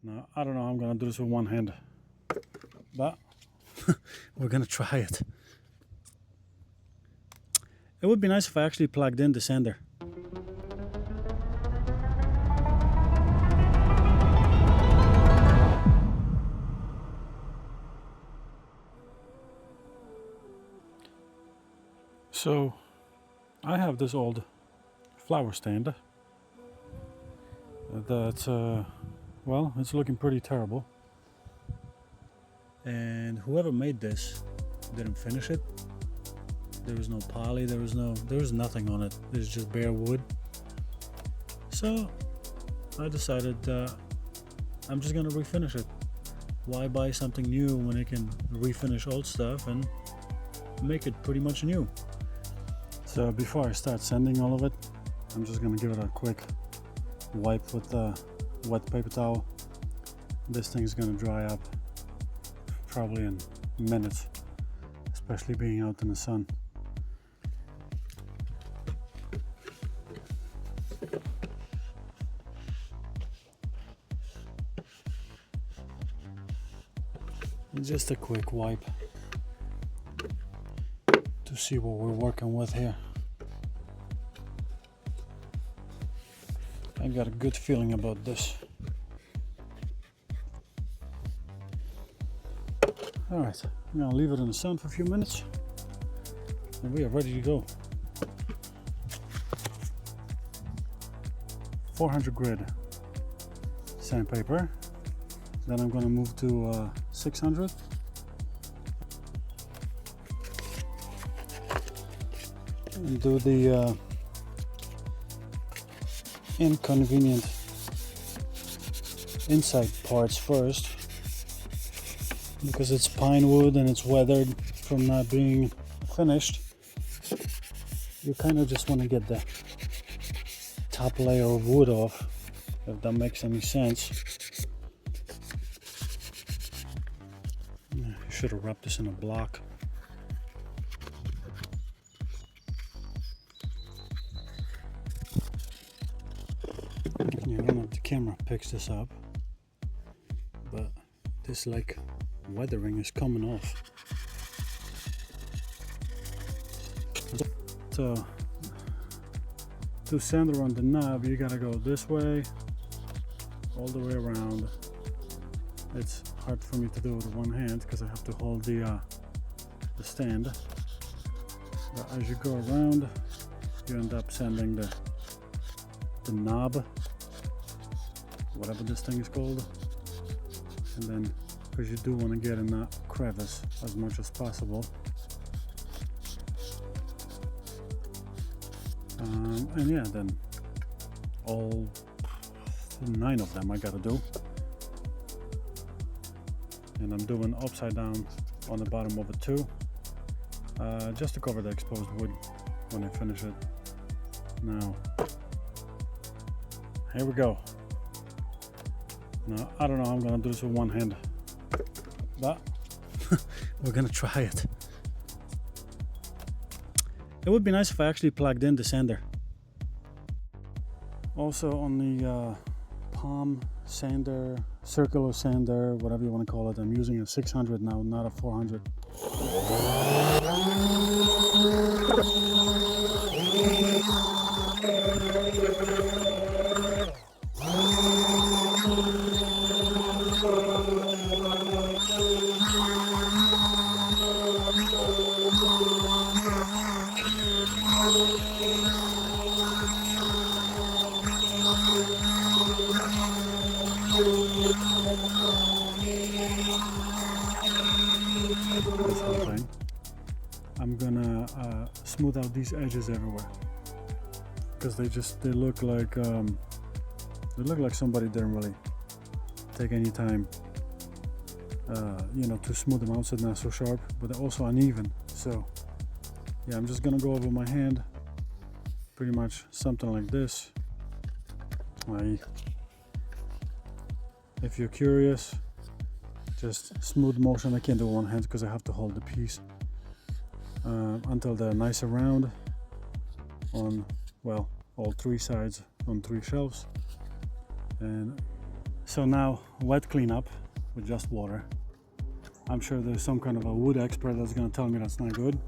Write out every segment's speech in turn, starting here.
Now, I don't know how I'm gonna do this with one hand, but we're gonna try it. It would be nice if I actually plugged in the sander. So, I have this old flower stand that, well, it's looking pretty terrible. And whoever made this didn't finish it. There was no poly, there was nothing on it. There's just bare wood. So I decided I'm just gonna refinish it. Why buy something new when I can refinish old stuff and make it pretty much new? So before I start sanding all of it, I'm just gonna give it a quick wipe with a wet paper towel. This thing's gonna dry up probably in minutes, especially being out in the sun. Just a quick wipe to see what we're working with here. I got a good feeling about this. Alright, I'm gonna leave it in the sun for a few minutes and we are ready to go. 400 grit sandpaper. Then I'm gonna move to 600. And do the inconvenient inside parts first, because it's pine wood and it's weathered from not being finished. You kind of just want to get the top layer of wood off, if that makes any sense. I should have wrapped this in a block. Yeah, I don't know if the camera picks this up, but this like weathering is coming off. So to sand around the knob, you gotta go this way, all the way around. It's hard for me to do it with one hand because I have to hold the stand. But as you go around, you end up sanding the knob, whatever this thing is called. And then, because you do want to get in that crevice as much as possible. And yeah, then all 9 of them I gotta do. And I'm doing upside down on the bottom of it too, just to cover the exposed wood when I finish it. Now, here we go. Now, I don't know how I'm gonna do this with one hand, but we're gonna try it. It would be nice if I actually plugged in the sander. Also on the palm sander, circular sander, whatever you want to call it, I'm using a 600 now, not a 400. This whole thing. I'm gonna smooth out these edges everywhere because they look like somebody didn't really take any time to smooth them out so they're not so sharp, but they're also uneven. So yeah, I'm just gonna go over my hand, pretty much something like this. If you're curious, just smooth motion. I can't do one hand because I have to hold the piece until they're nice and round on, well, all 3 sides on 3 shelves. And So now wet cleanup with just water. I'm sure there's some kind of a wood expert that's going to tell me that's not good.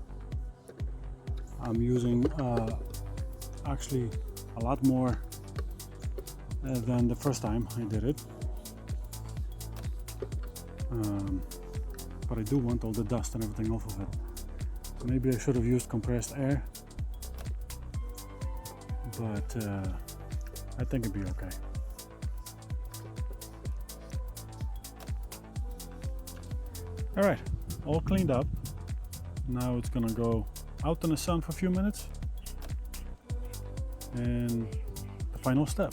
I'm using actually a lot more than the first time I did it. But I do want all the dust and everything off of it. Maybe I should have used compressed air, but I think it'd be okay. All right, all cleaned up. Now it's gonna go out in the sun for a few minutes, and the final step.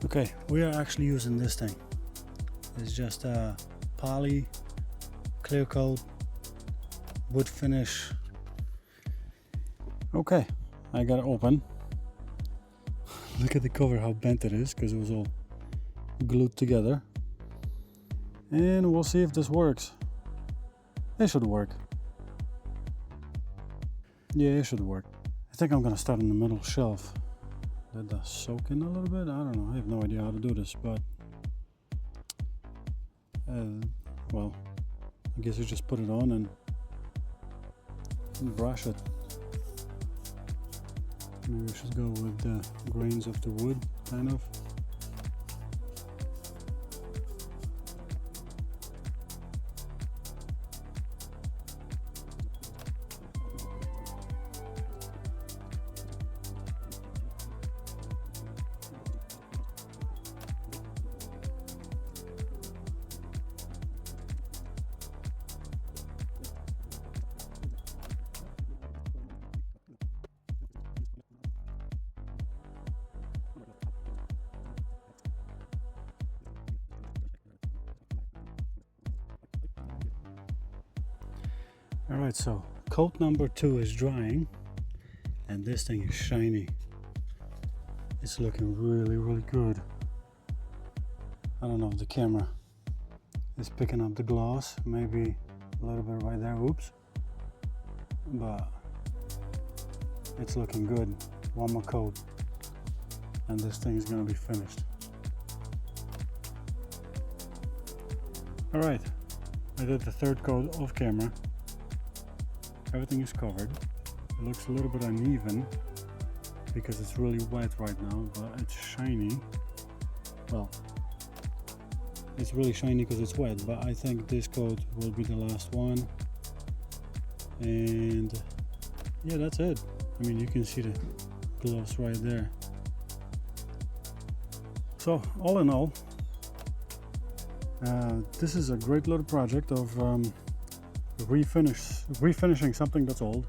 Okay, we are actually using this thing. It's just a poly clear coat wood finish. Okay, I got it open. Look at the cover, how bent it is, because it was all glued together. And we'll see if this works. It should work. Yeah, it should work. I think I'm gonna start in the middle shelf. Let that soak in a little bit. I don't know. I have no idea how to do this, but well, I guess you just put it on and brush it. Maybe we should go with the grains of the wood, kind of. Alright, so coat number 2 is drying, and this thing is shiny. It's looking really good. I don't know if the camera is picking up the gloss, maybe a little bit right there, oops. But it's looking good. One more coat and this thing is gonna be finished. Alright, I did the 3rd coat off camera. Everything is covered. It looks a little bit uneven because it's really wet right now, but it's shiny. Well, it's really shiny because it's wet, but I think this coat will be the last one. And yeah, that's it. I mean, you can see the gloss right there. So all in all, this is a great little project of refinishing something that's old,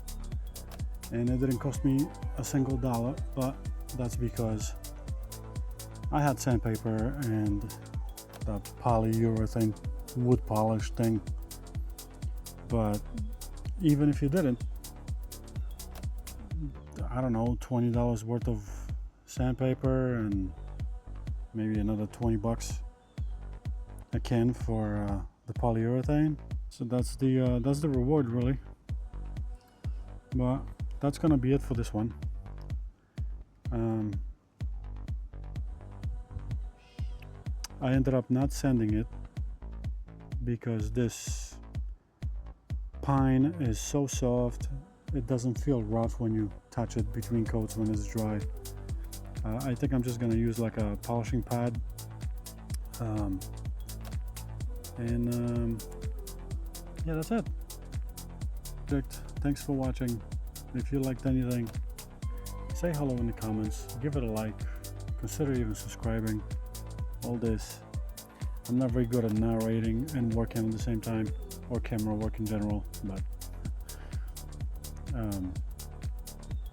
and it didn't cost me a single dollar, but that's because I had sandpaper and that polyurethane wood polish thing. But even if you didn't, I don't know, $20 worth of sandpaper and maybe another 20 bucks a can for the polyurethane. So that's the reward, really. But that's gonna be it for this one. I ended up not sanding it because this pine is so soft, it doesn't feel rough when you touch it between coats when it's dry. I think I'm just gonna use like a polishing pad. Yeah, that's it. Thanks for watching. If you liked anything, say hello in the comments, give it a like, consider even subscribing. All this. I'm not very good at narrating and working at the same time, or camera work in general, but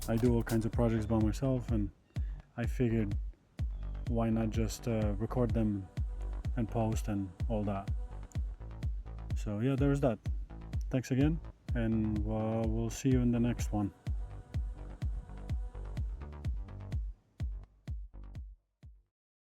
I do all kinds of projects by myself, and I figured why not just record them and post and all that. So yeah, there's that. Thanks again, and we'll see you in the next one.